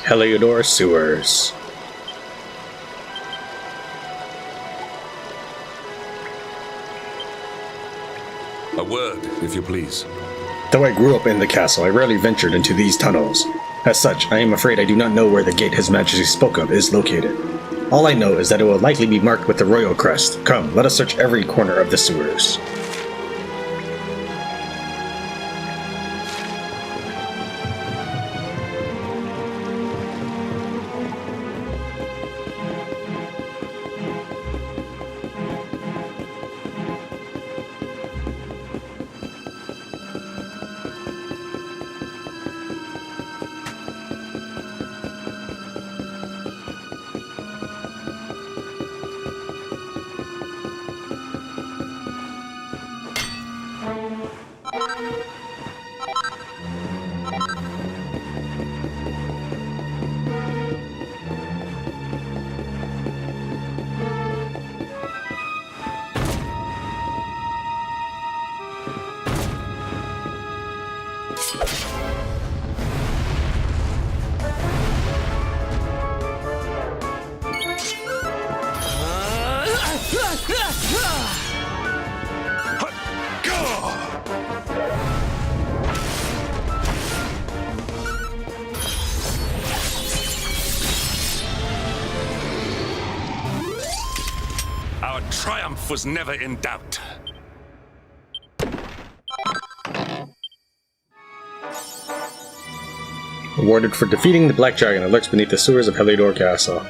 Heliodor sewers. A word, if you please. Though I grew up in the castle, I rarely ventured into these tunnels. As such, I am afraid I do not know where the gate His Majesty spoke of is located. All I know is that it will likely be marked with the royal crest. Come, let us search every corner of the sewers. Our triumph was never in doubt. Awarded for defeating the Black Dragon that lurks beneath the sewers of Heliodor Castle.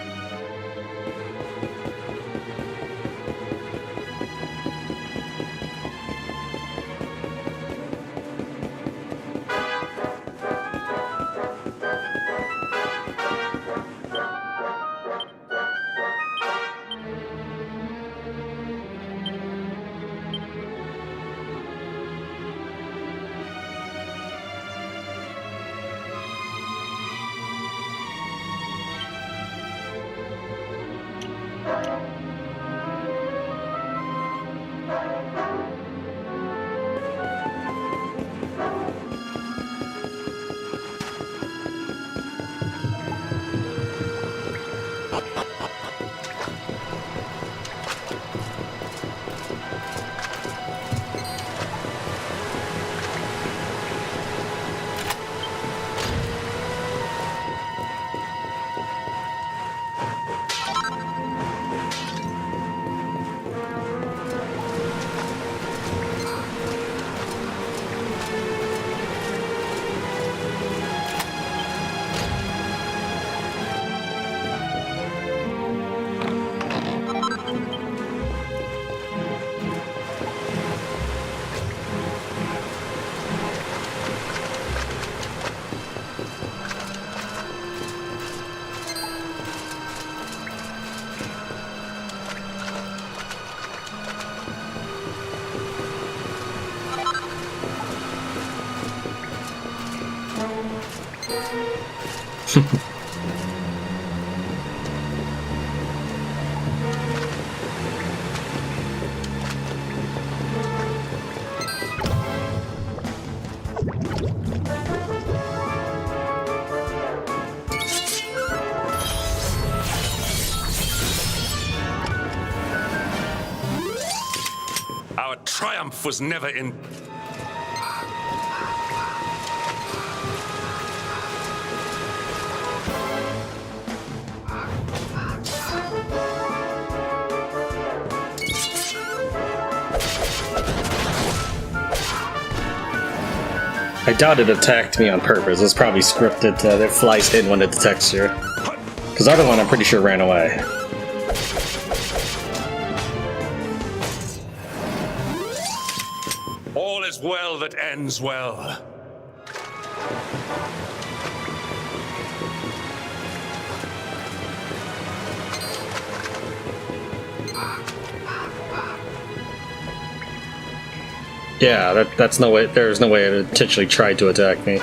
Our triumph was never in... I doubt it attacked me on purpose. It's probably scripted that it flies in when it detects you. Because the other one I'm pretty sure ran away. All is well that ends well. Yeah, that's no way. There's no way it intentionally tried to attack me.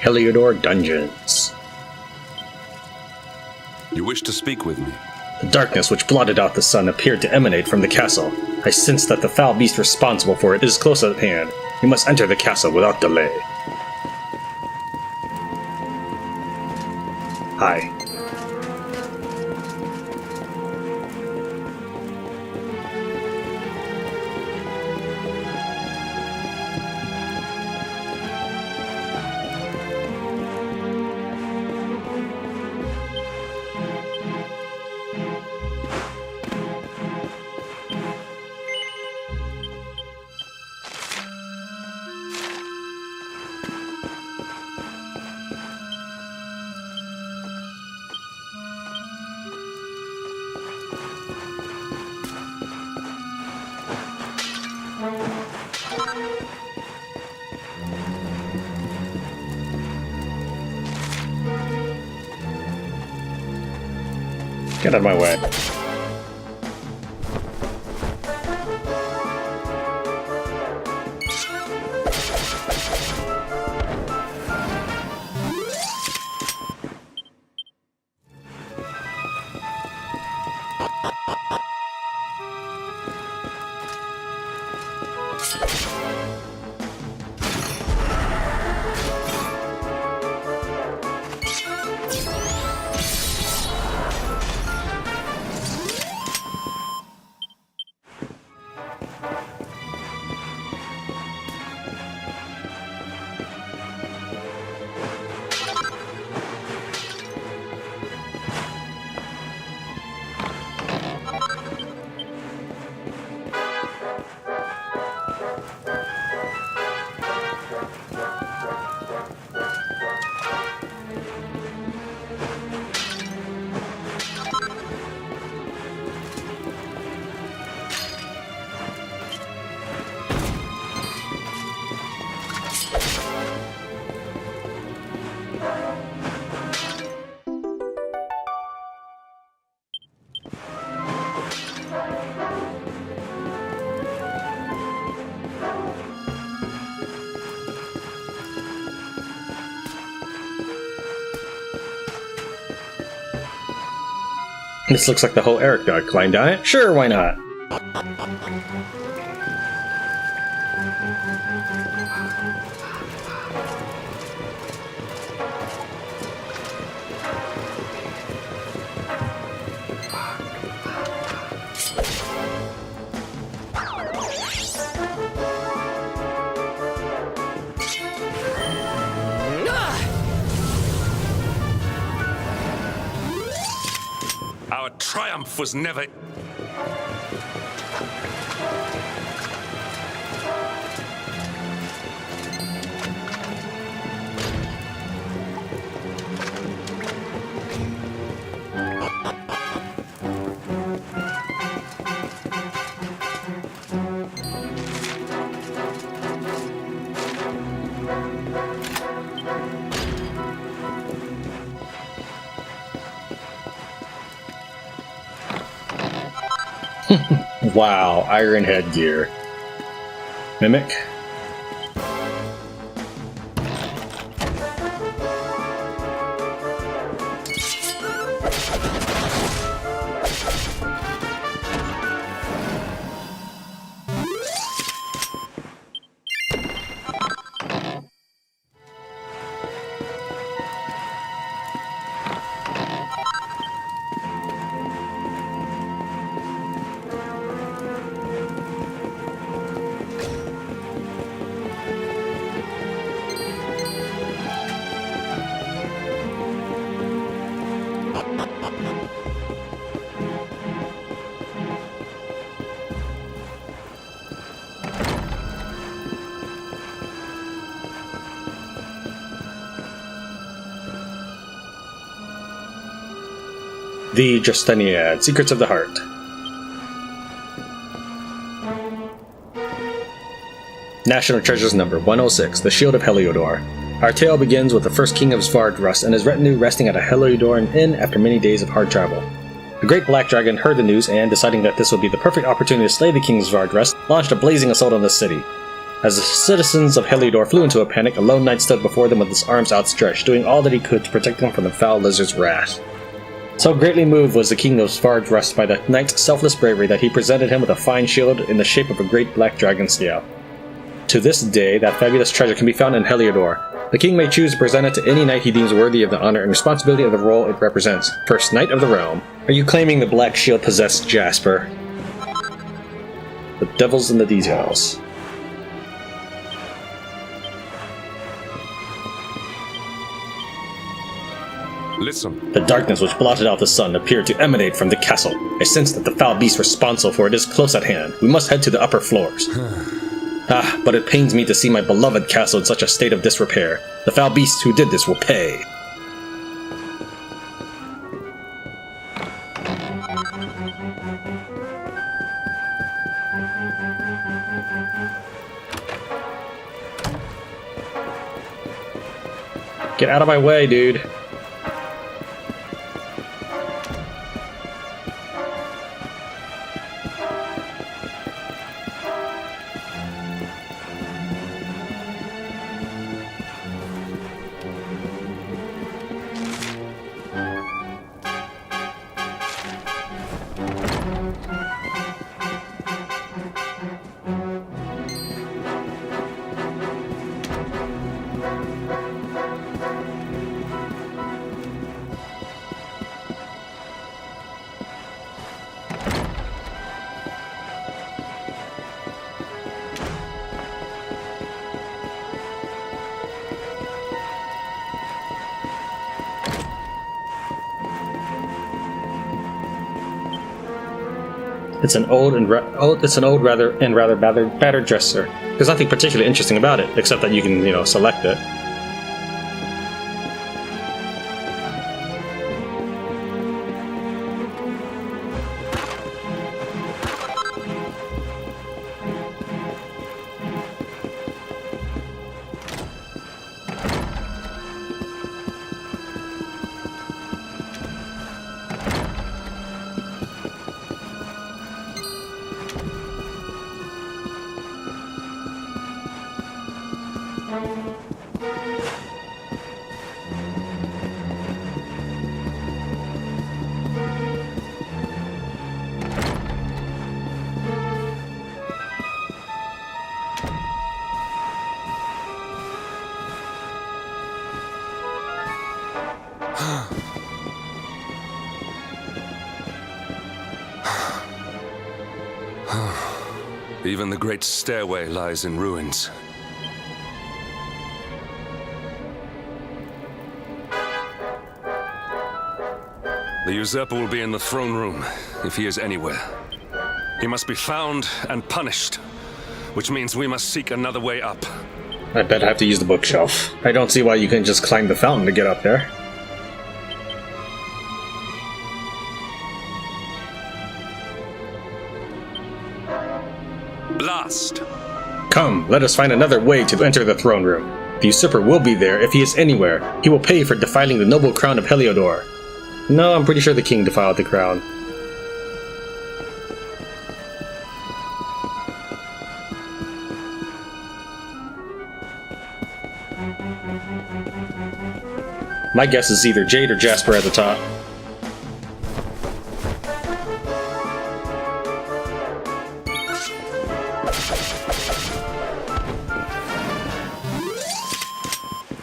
Heliodor Dungeons. You wish to speak with me? The darkness which blotted out the sun appeared to emanate from the castle. I sense that the foul beast responsible for it is close at hand. You must enter the castle without delay. Hi. Get out of my way. This looks like the whole Eric dog climbed on it. Sure, why not? Our triumph was never... Wow, iron headgear. Mimic? The Justiniad, Secrets of the Heart. National Treasures number 106, The Shield of Heliodor. Our tale begins with the first king of Svardrust and his retinue resting at a Heliodoran inn after many days of hard travel. The great black dragon heard the news and, deciding that this would be the perfect opportunity to slay the king of Svardrust, launched a blazing assault on the city. As the citizens of Heliodor flew into a panic, a lone knight stood before them with his arms outstretched, doing all that he could to protect them from the foul lizard's wrath. So greatly moved was the king of Svardrust by the knight's selfless bravery that he presented him with a fine shield in the shape of a great black dragon scale. To this day, that fabulous treasure can be found in Heliodor. The king may choose to present it to any knight he deems worthy of the honor and responsibility of the role it represents. First Knight of the Realm. Are you claiming the black shield possessed Jasper? The devil's in the details. Listen. The darkness which blotted out the sun appeared to emanate from the castle. I sense that the foul beast responsible for it is close at hand. We must head to the upper floors. But it pains me to see my beloved castle in such a state of disrepair. The foul beast who did this will pay. Get out of my way, dude. It's an old rather battered dresser. There's nothing particularly interesting about it, except that you can, select it. Even the great stairway lies in ruins. The usurper will be in the throne room, if he is anywhere. He must be found and punished, which means we must seek another way up. I bet I have to use the bookshelf. I don't see why you couldn't just climb the fountain to get up there. Blast! Come, let us find another way to enter the throne room. The usurper will be there if he is anywhere. He will pay for defiling the noble crown of Heliodor. No, I'm pretty sure the king defiled the crown. My guess is either Jade or Jasper at the top.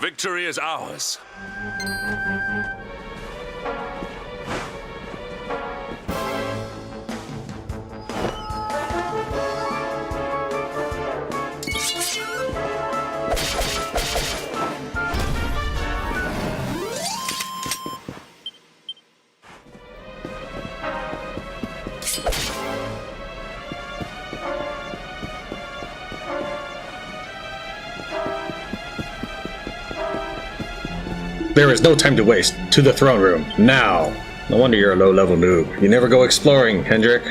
Victory is ours. There is no time to waste. To the throne room, now! No wonder you're a low-level noob. You never go exploring, Hendrik.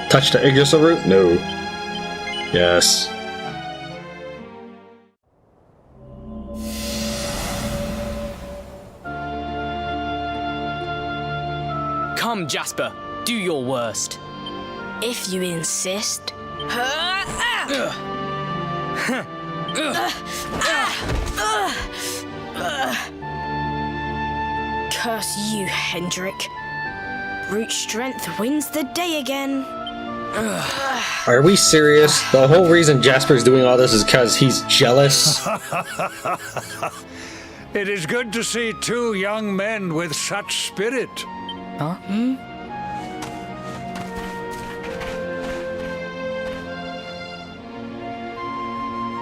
Touch the Yggrasil root? No. Yes. Come, Jasper, do your worst. If you insist. Curse you, Hendrik. Brute strength wins the day again. Are we serious? The whole reason Jasper's doing all this is because he's jealous? It is good to see two young men with such spirit. Huh?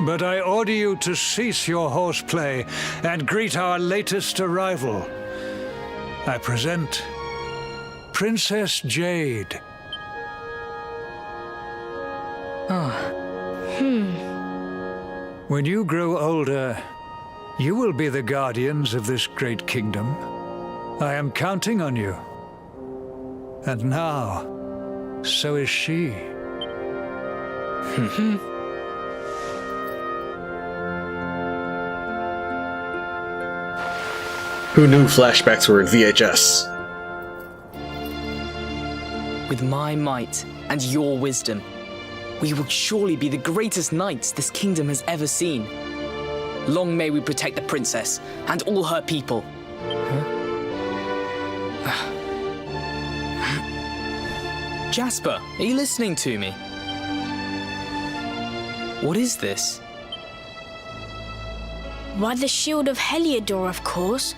But I order you to cease your horseplay and greet our latest arrival. I present Princess Jade. When you grow older, you will be the guardians of this great kingdom. I am counting on you. And now, so is she. Who knew flashbacks were in VHS? With my might and your wisdom, we will surely be the greatest knights this kingdom has ever seen. Long may we protect the princess and all her people. Jasper, are you listening to me? What is this? Why, the shield of Heliodor, of course.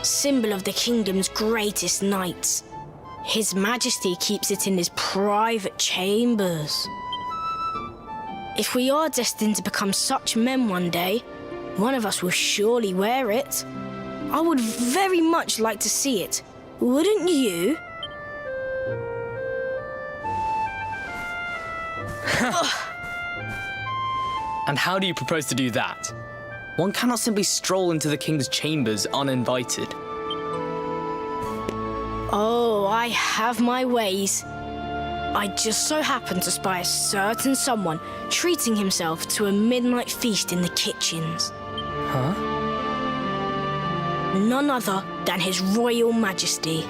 Symbol of the kingdom's greatest knights. His Majesty keeps it in his private chambers. If we are destined to become such men one day, one of us will surely wear it. I would very much like to see it. Wouldn't you? And how do you propose to do that? One cannot simply stroll into the king's chambers uninvited. Oh, I have my ways. I just so happened to spy a certain someone treating himself to a midnight feast in the kitchens. Huh? None other than His Royal Majesty.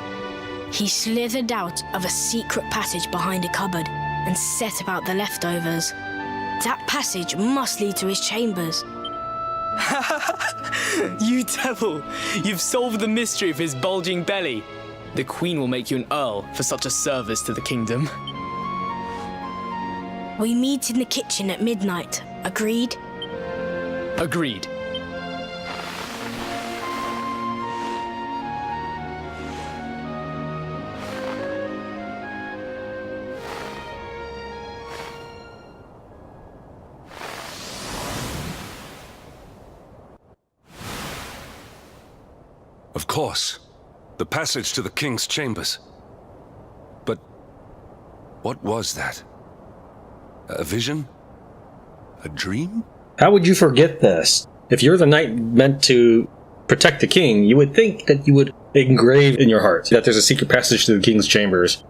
He slithered out of a secret passage behind a cupboard and set about the leftovers. That passage must lead to his chambers. You devil! You've solved the mystery of his bulging belly. The Queen will make you an Earl for such a service to the kingdom. We meet in the kitchen at midnight. Agreed? Agreed. Of course. The passage to the king's chambers. But what was that? A vision? A dream? How would you forget this? If you're the knight meant to protect the king, you would think that you would engrave in your heart that there's a secret passage to the king's chambers.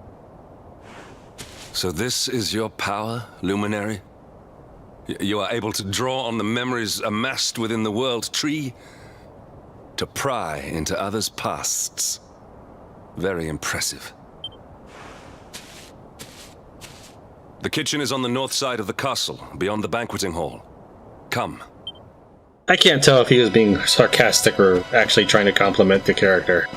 So this is your power, luminary? You are able to draw on the memories amassed within the world tree to pry into others' pasts. Very impressive. The kitchen is on the north side of the castle, beyond the banqueting hall. Come. I can't tell if he was being sarcastic or actually trying to compliment the character.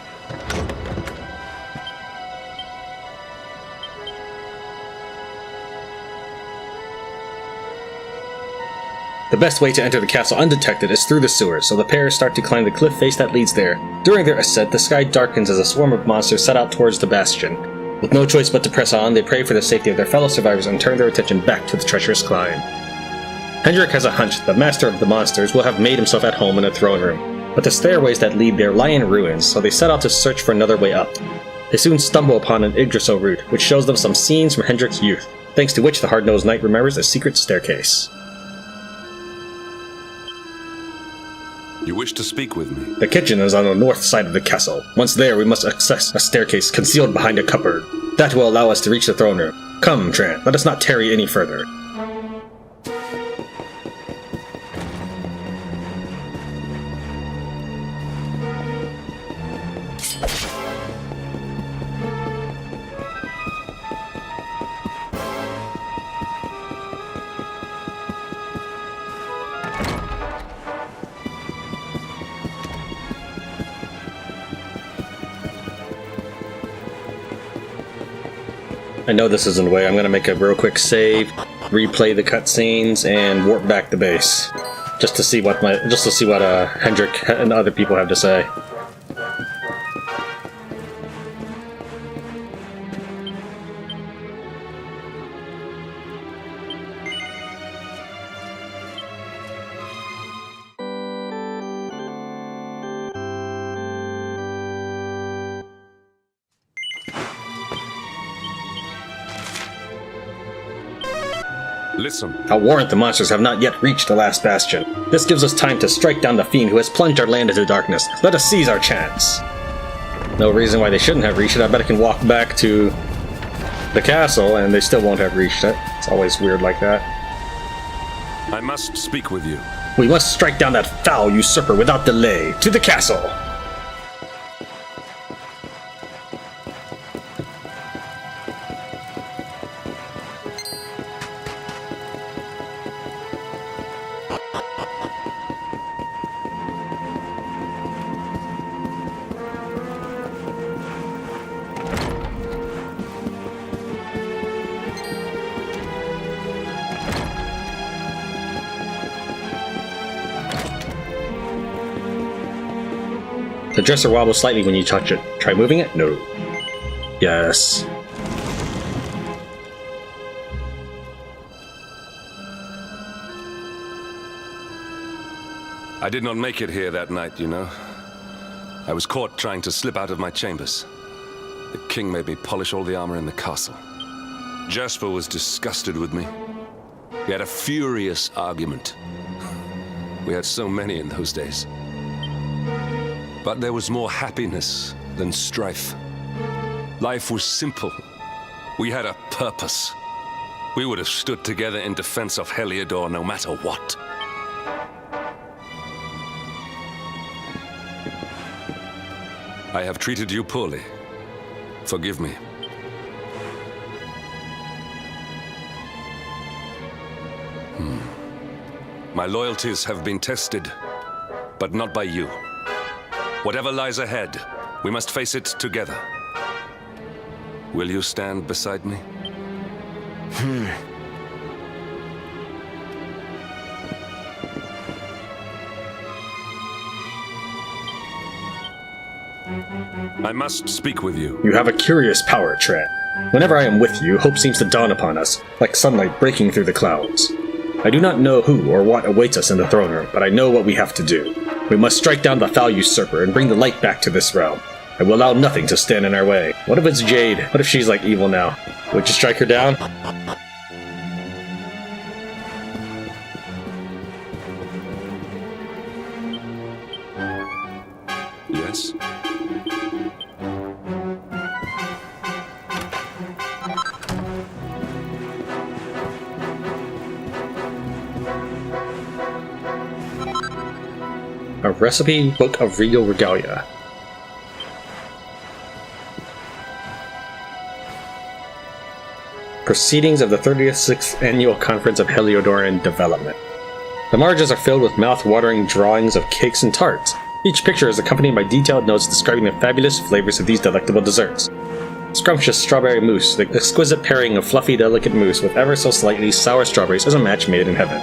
The best way to enter the castle undetected is through the sewers, so the pair start to climb the cliff face that leads there. During their ascent, the sky darkens as a swarm of monsters set out towards the Bastion. With no choice but to press on, they pray for the safety of their fellow survivors and turn their attention back to the treacherous climb. Hendrik has a hunch the master of the monsters will have made himself at home in the throne room, but the stairways that lead there lie in ruins, so they set out to search for another way up. They soon stumble upon an Yggrasil route, which shows them some scenes from Hendrik's youth, thanks to which the hard-nosed knight remembers a secret staircase. You wish to speak with me? The kitchen is on the north side of the castle. Once there, we must access a staircase concealed behind a cupboard. That will allow us to reach the throne room. Come, Tran, let us not tarry any further. I know this isn't the way. I'm gonna make a real quick save, replay the cutscenes, and warp back the base, just to see what Hendrik and other people have to say. Listen. I'll warrant the monsters have not yet reached the last bastion. This gives us time to strike down the fiend who has plunged our land into darkness. Let us seize our chance. No reason why they shouldn't have reached it. I bet I can walk back to the castle and they still won't have reached it. It's always weird like that. I must speak with you. We must strike down that foul usurper without delay. To the castle! The dresser wobbles slightly when you touch it. Try moving it? No. Yes. I did not make it here that night, you know. I was caught trying to slip out of my chambers. The king made me polish all the armor in the castle. Jasper was disgusted with me. We had a furious argument. We had so many in those days. But there was more happiness than strife. Life was simple. We had a purpose. We would have stood together in defense of Heliodor no matter what. I have treated you poorly. Forgive me. My loyalties have been tested, but not by you. Whatever lies ahead, we must face it together. Will you stand beside me? I must speak with you. You have a curious power, Tran. Whenever I am with you, hope seems to dawn upon us, like sunlight breaking through the clouds. I do not know who or what awaits us in the throne room, but I know what we have to do. We must strike down the foul usurper and bring the light back to this realm. I will allow nothing to stand in our way. What if it's Jade? What if she's like evil now? Would you strike her down? Yes? A recipe book of regal regalia. Proceedings of the 36th Annual Conference of Heliodor in Development. The margins are filled with mouth-watering drawings of cakes and tarts. Each picture is accompanied by detailed notes describing the fabulous flavors of these delectable desserts. Scrumptious strawberry mousse, the exquisite pairing of fluffy, delicate mousse with ever so slightly sour strawberries, is a match made in heaven.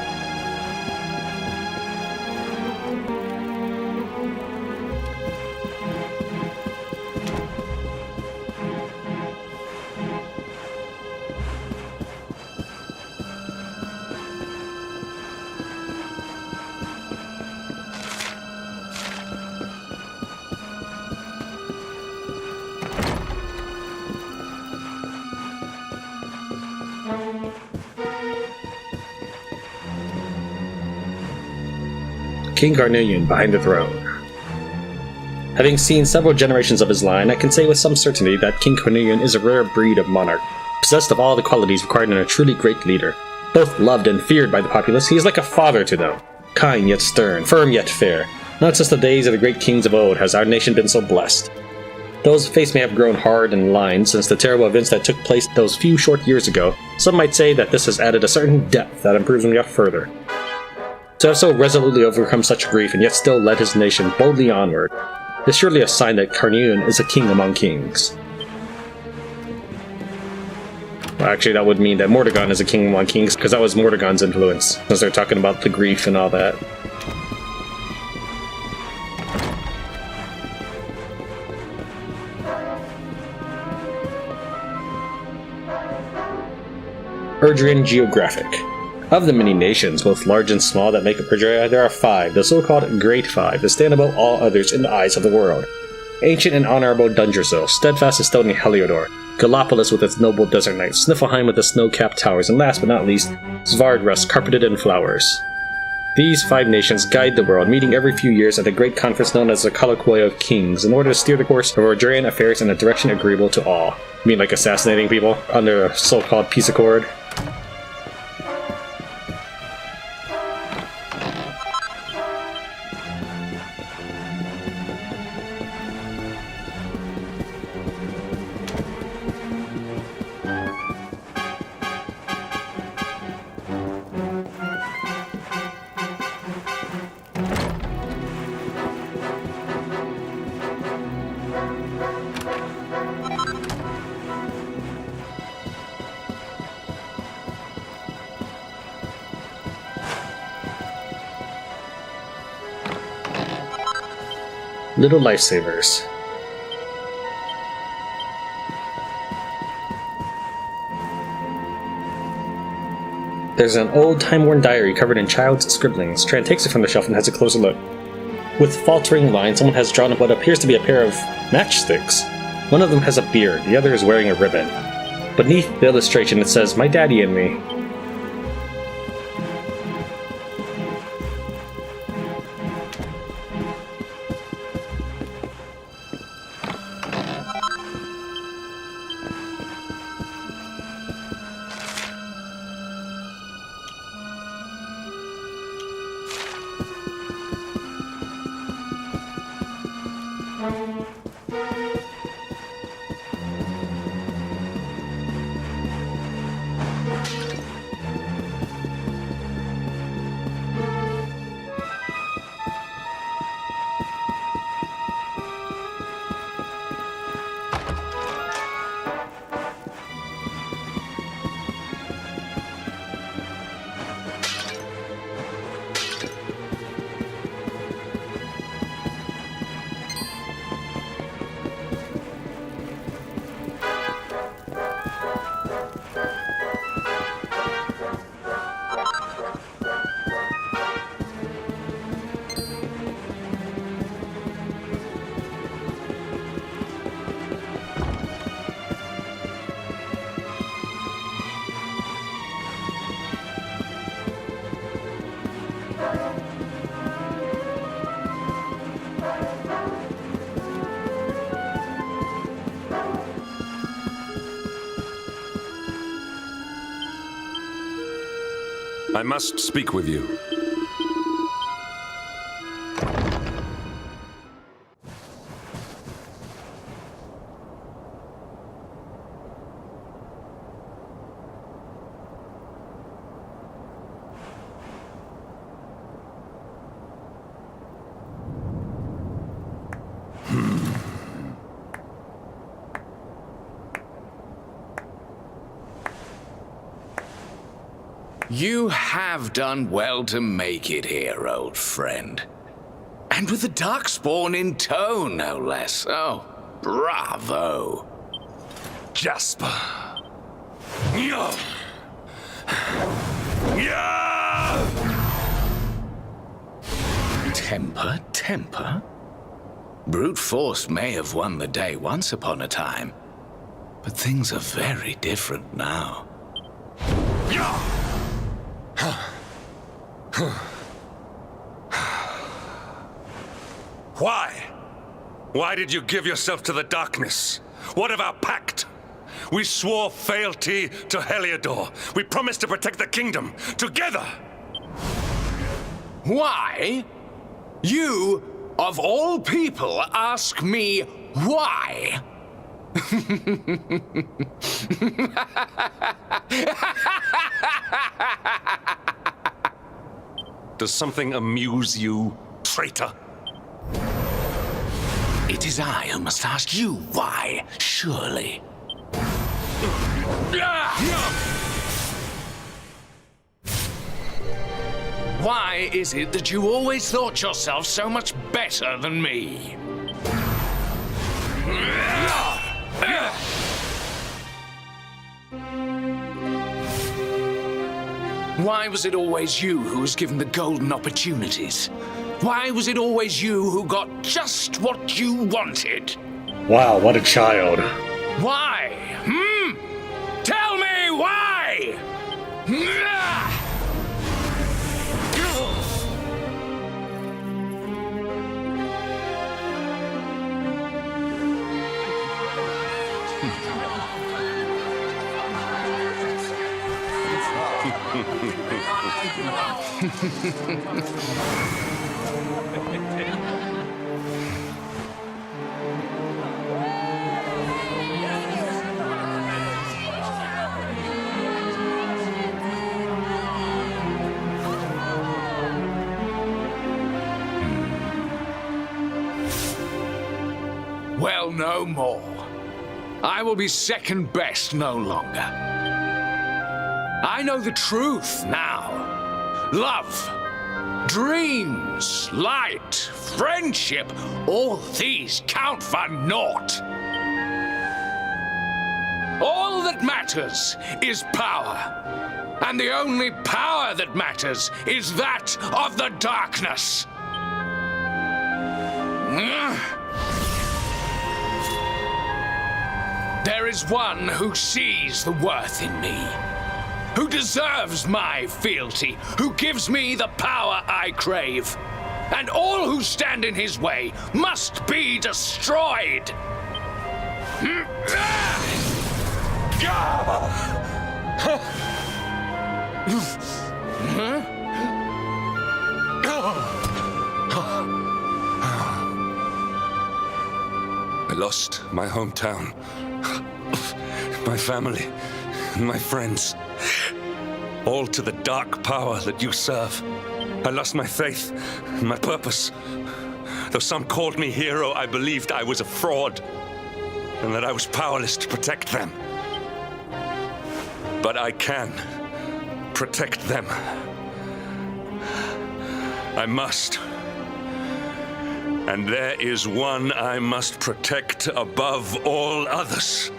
King Carnelian behind the throne. Having seen several generations of his line, I can say with some certainty that King Carnelian is a rare breed of monarch, possessed of all the qualities required in a truly great leader. Both loved and feared by the populace, he is like a father to them. Kind yet stern, firm yet fair. Not since the days of the great kings of old has our nation been so blessed. Though his face may have grown hard and lined since the terrible events that took place those few short years ago, some might say that this has added a certain depth that improves him yet further. To have so resolutely overcome such grief and yet still led his nation boldly onward is surely a sign that Carnelian is a king among kings. Well, actually, that would mean that Mordegon is a king among kings, because that was Mordegon's influence, since they're talking about the grief and all that. Erdrian Geographic. Of the many nations, both large and small, that make up Erdria, there are 5, the so-called Great Five, that stand above all others in the eyes of the world. Ancient and honorable Yggrasil, steadfast and stony Heliodor, Gallipolis with its noble desert knights, Sniffelheim with its snow-capped towers, and last but not least, Svardrest carpeted in flowers. These 5 nations guide the world, meeting every few years at a great conference known as the Colloquy of Kings, in order to steer the course of Erdrian affairs in a direction agreeable to all. You mean like assassinating people under a so-called peace accord? Little lifesavers. There's an old time-worn diary covered in child's scribblings. Tran takes it from the shelf and has a closer look. With faltering lines, someone has drawn up what appears to be a pair of matchsticks. One of them has a beard, the other is wearing a ribbon. Beneath the illustration it says, "My daddy and me." I must speak with you. You have done well to make it here, old friend. And with the Darkspawn in tow, no less. Oh, bravo. Jasper. Yeah. Yeah. Temper, temper? Brute force may have won the day once upon a time, but things are very different now. Why? Why did you give yourself to the darkness? What of our pact? We swore fealty to Heliodor. We promised to protect the kingdom together. Why? You, of all people, ask me why? Does something amuse you, traitor? It is I who must ask you why, surely. Why is it that you always thought yourself so much better than me? Why was it always you who was given the golden opportunities? Why was it always you who got just what you wanted? Wow, what a child. Why? Tell me why! Well, no more. I will be second best no longer. I know the truth now. Love, dreams, light, friendship, all these count for naught. All that matters is power. And the only power that matters is that of the darkness. There is one who sees the worth in me, who deserves my fealty, who gives me the power I crave. And all who stand in his way must be destroyed. I lost my hometown, my family, my friends, all to the dark power that you serve. I lost my faith, my purpose. Though some called me hero, I believed I was a fraud, and that I was powerless to protect them. But I can protect them. I must. And there is one I must protect above all others.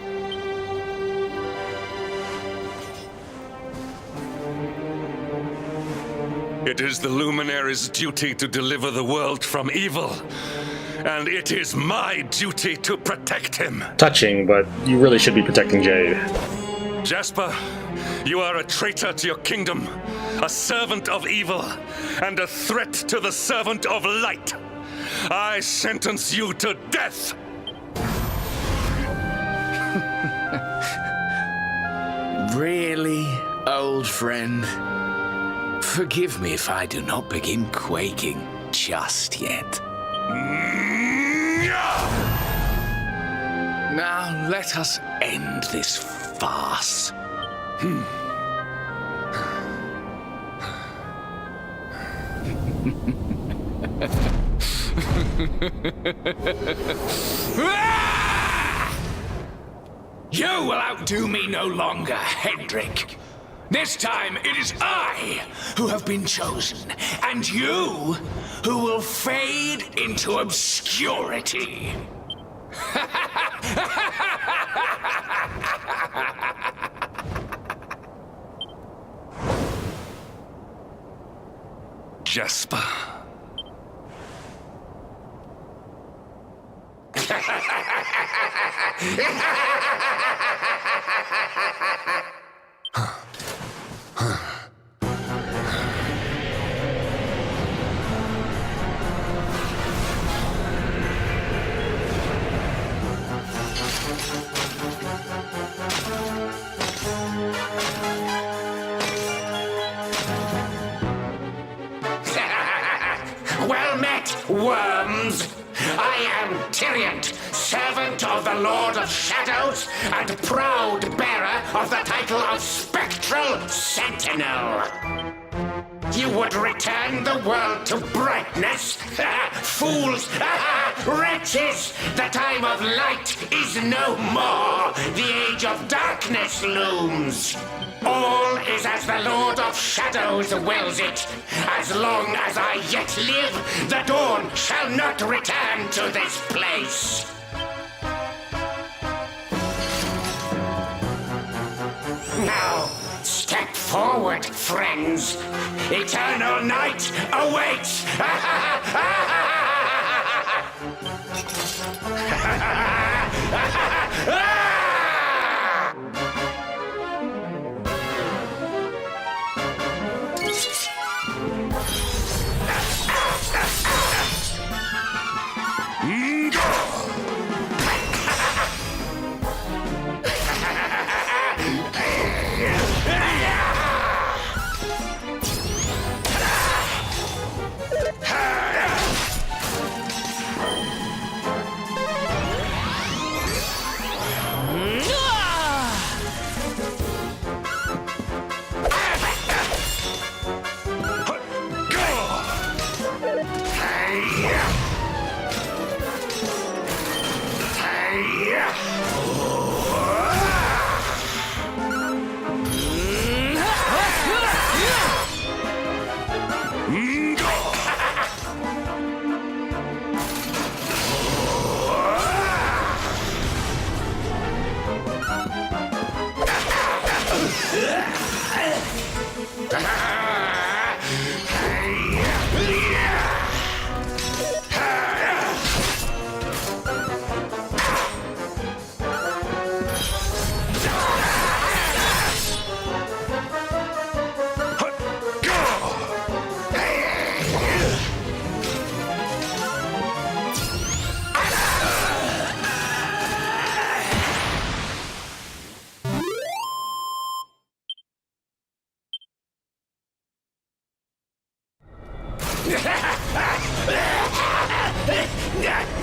It is the Luminary's duty to deliver the world from evil. And it is my duty to protect him. Touching, but you really should be protecting Jade. Jasper, you are a traitor to your kingdom, a servant of evil, and a threat to the servant of light. I sentence you to death! Really, old friend? Forgive me if I do not begin quaking just yet. Now let us end this farce. You will outdo me no longer, Hendrik. This time it is I who have been chosen, and you who will fade into obscurity. Jasper. Tyriant, servant of the Lord of Shadows, and proud bearer of the title of Spectral Sentinel. You would return the world to brightness? Fools! Wretches! The time of light is no more! The age of darkness looms! All is as the Lord of Shadows wills it. As long as I yet live, the dawn shall not return to this place. Now, step forward, friends. Eternal night awaits!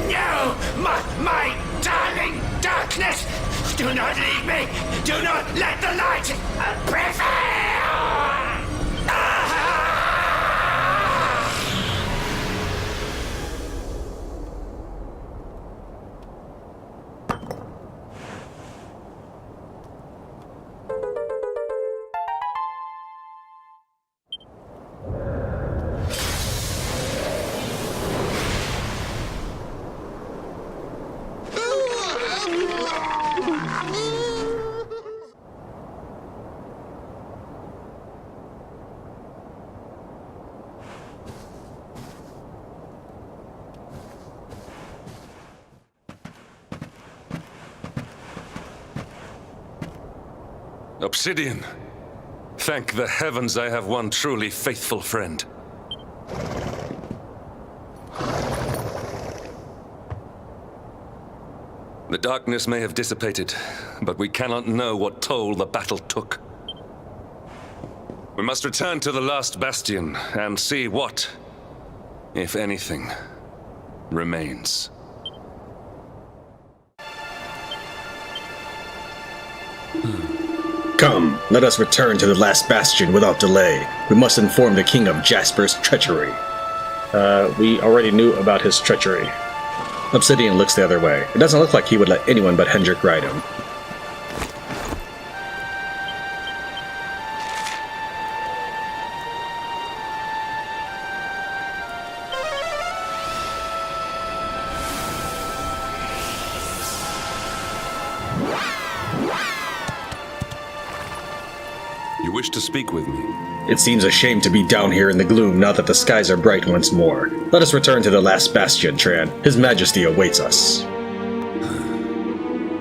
No! My darling darkness! Do not leave me! Do not let the light prevail! Obsidian. Thank the heavens I have one truly faithful friend. The darkness may have dissipated, but we cannot know what toll the battle took. We must return to the last Bastion and see what, if anything, remains. Come, let us return to the last Bastion without delay. We must inform the King of Jasper's treachery. We already knew about his treachery. Obsidian looks the other way. It doesn't look like he would let anyone but Hendrik ride him. You wish to speak with me? It seems a shame to be down here in the gloom now that the skies are bright once more. Let us return to the last Bastion, Tran. His Majesty awaits us.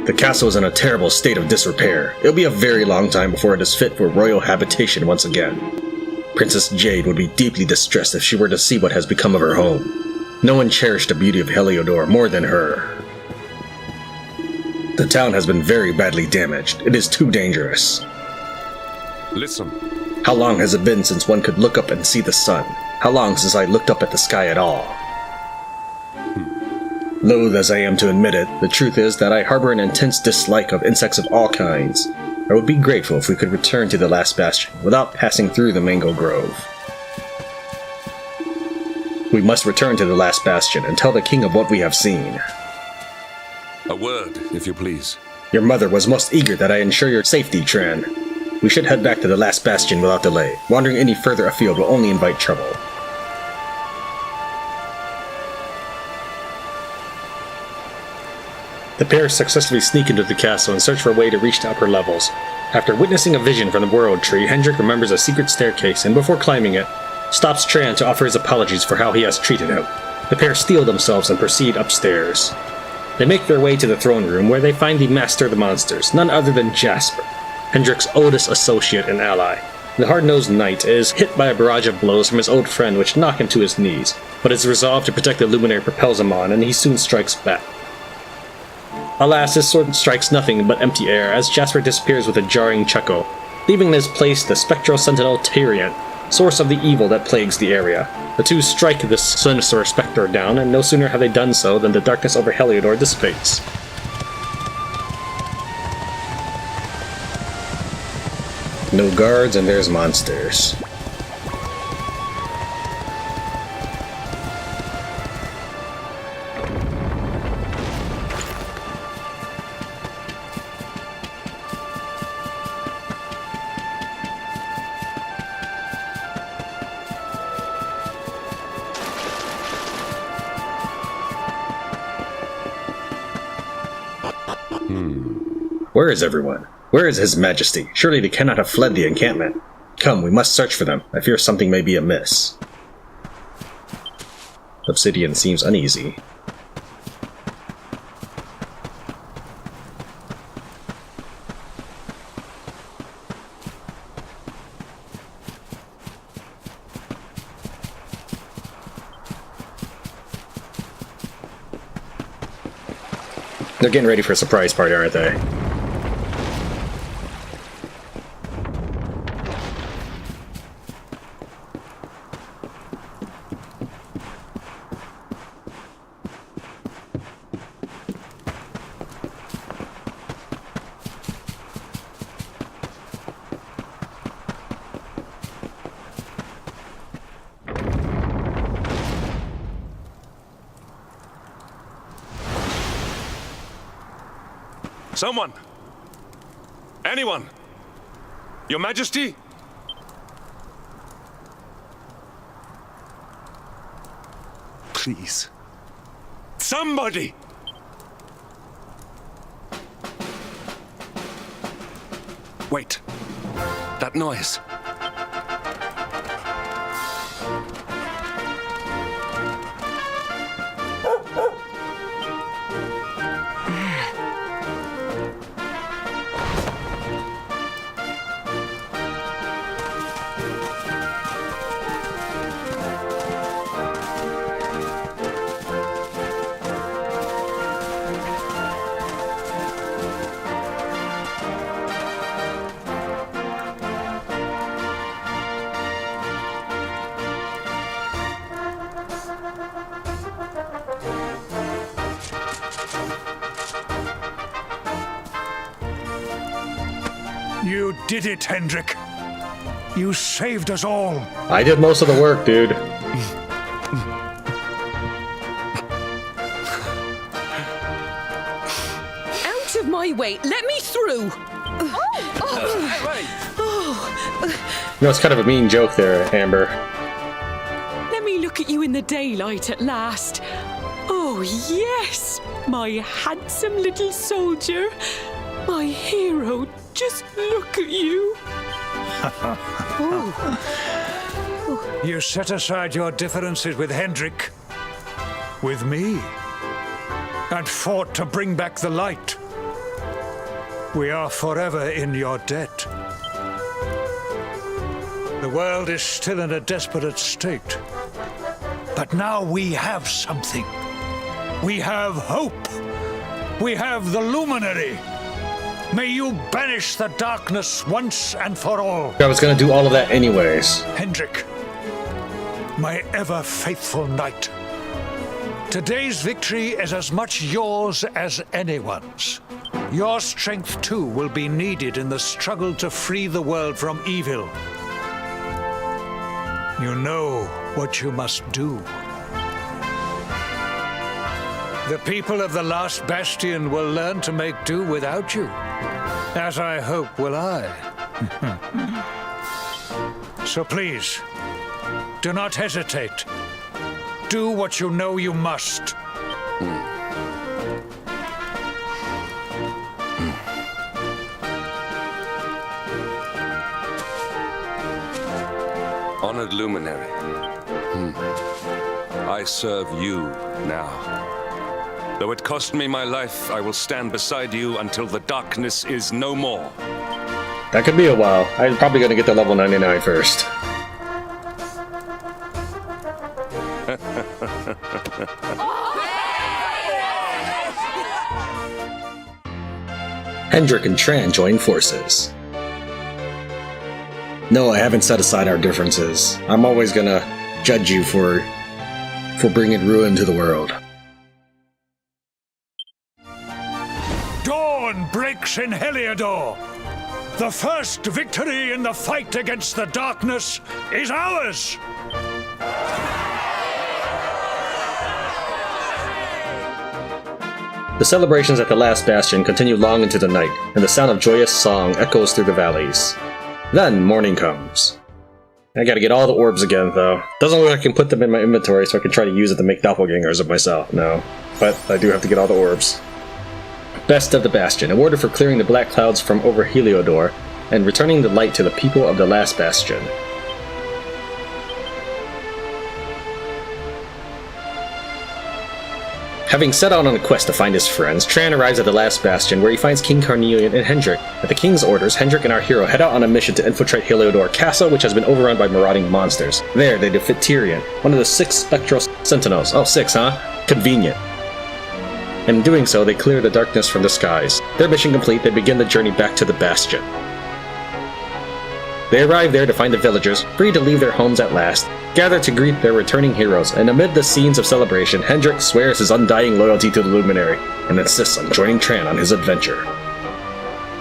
The castle is in a terrible state of disrepair. It'll be a very long time before it is fit for royal habitation once again. Princess Jade would be deeply distressed if she were to see what has become of her home. No one cherished the beauty of Heliodor more than her. The town has been very badly damaged. It is too dangerous. Listen. How long has it been since one could look up and see the sun? How long since I looked up at the sky at all? Loath as I am to admit it, the truth is that I harbor an intense dislike of insects of all kinds. I would be grateful if we could return to the last bastion without passing through the mango grove. We must return to the last bastion and tell the king of what we have seen. A word, if you please. Your mother was most eager that I ensure your safety, Tran. We should head back to the last bastion without delay. Wandering any further afield will only invite trouble. The pair successfully sneak into the castle and search for a way to reach the upper levels. After witnessing a vision from the World Tree, Hendrik remembers a secret staircase and before climbing it, stops Tran to offer his apologies for how he has treated him. The pair steel themselves and proceed upstairs. They make their way to the throne room where they find the master of the monsters, none other than Jasper, Hendrik's oldest associate and ally. The hard-nosed knight is hit by a barrage of blows from his old friend which knock him to his knees, but his resolve to protect the luminary propels him on and he soon strikes back. Alas, his sword strikes nothing but empty air as Jasper disappears with a jarring chuckle, leaving in his place the spectral sentinel Tyrion, source of the evil that plagues the area. The two strike this sinister spectre down, and no sooner have they done so than the darkness over Heliodor dissipates. No guards and there's monsters. Where is everyone? Where is His Majesty? Surely they cannot have fled the encampment. Come, we must search for them. I fear something may be amiss. Obsidian seems uneasy. They're getting ready for a surprise party, aren't they? Someone! Anyone! Your Majesty? Please. Somebody! Wait. That noise. You did it, Hendrik. You saved us all. I did most of the work, dude. Out of my way! Let me through! No, it's kind of a mean joke there, Amber. Let me look at you in the daylight at last. Oh, yes! My handsome little soldier. My hero. Just look at you. You set aside your differences with Hendrik, with me, and fought to bring back the light. We are forever in your debt. The world is still in a desperate state. But now we have something. We have hope. We have the luminary. May you banish the darkness once and for all. I was gonna do all of that anyways. Hendrik, my ever faithful knight, Today's victory is as much yours as anyone's. Your strength, too, will be needed in the struggle to free the world from evil. You know what you must do. The people of the last Bastion will learn to make do without you, as I hope will I. So please, do not hesitate. Do what you know you must. Honored luminary, I serve you now. Though it cost me my life, I will stand beside you until the darkness is no more. That could be a while. I'm probably going to get to level 99 first. Hendrik and Tran join forces. No, I haven't set aside our differences. I'm always gonna judge you for bringing ruin to the world. Dawn breaks in Heliodor. The first victory in the fight against the darkness is ours! The celebrations at the last Bastion continue long into the night, and the sound of joyous song echoes through the valleys. Then morning comes. I gotta get all the orbs again, though. Doesn't look like I can put them in my inventory so I can try to use it to make doppelgangers of myself, no. But I do have to get all the orbs. Best of the Bastion, awarded for clearing the black clouds from over Heliodor, and returning the light to the people of the last Bastion. Having set out on a quest to find his friends, Tran arrives at the last Bastion where he finds King Carnelian and Hendrik. At the king's orders, Hendrik and our hero head out on a mission to infiltrate Heliodor Castle, which has been overrun by marauding monsters. There, they defeat Tyrion, one of the 6 spectral sentinels. Oh, 6, huh? Convenient. And in doing so, they clear the darkness from the skies. Their mission complete, they begin the journey back to the Bastion. They arrive there to find the villagers, free to leave their homes at last, gather to greet their returning heroes, and amid the scenes of celebration, Hendrik swears his undying loyalty to the Luminary, and insists on joining Tran on his adventure.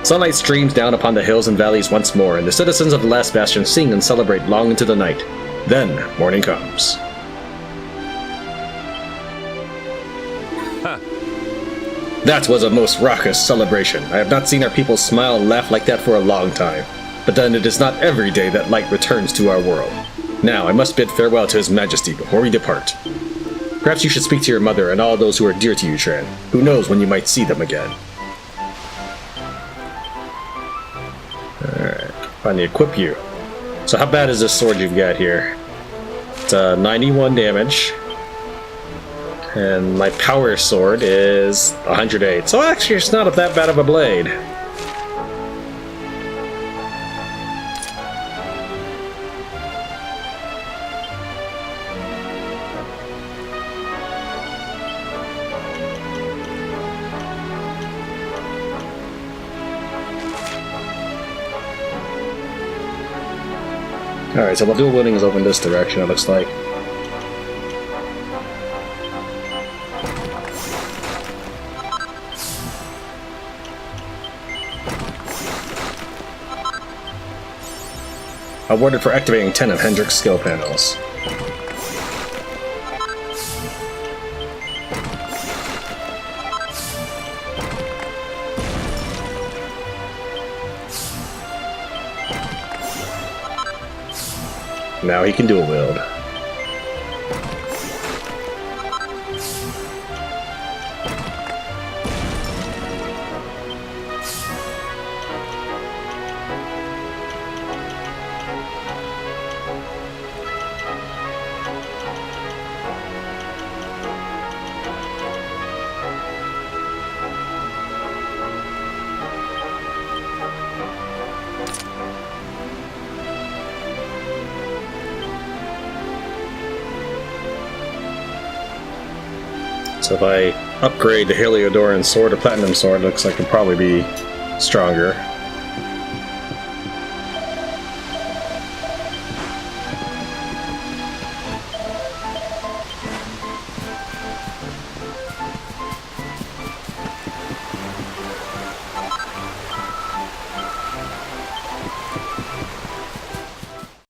Sunlight streams down upon the hills and valleys once more, and the citizens of the last Bastion sing and celebrate long into the night. Then, morning comes. That was a most raucous celebration. I have not seen our people smile and laugh like that for a long time. But then it is not every day that light returns to our world. Now, I must bid farewell to His Majesty before we depart. Perhaps you should speak to your mother and all those who are dear to you, Tran. Who knows when you might see them again. Alright, finally equip you. So how bad is this sword you've got here? It's 91 damage. And my power sword is 108. So actually it's not that bad of a blade. Alright, so the dual wielding is over in this direction, it looks like. Awarded for activating 10 of Hendrik's skill panels. Now he can dual wield. So if I upgrade the Heliodoran sword to Platinum sword, it looks like it'll probably be stronger.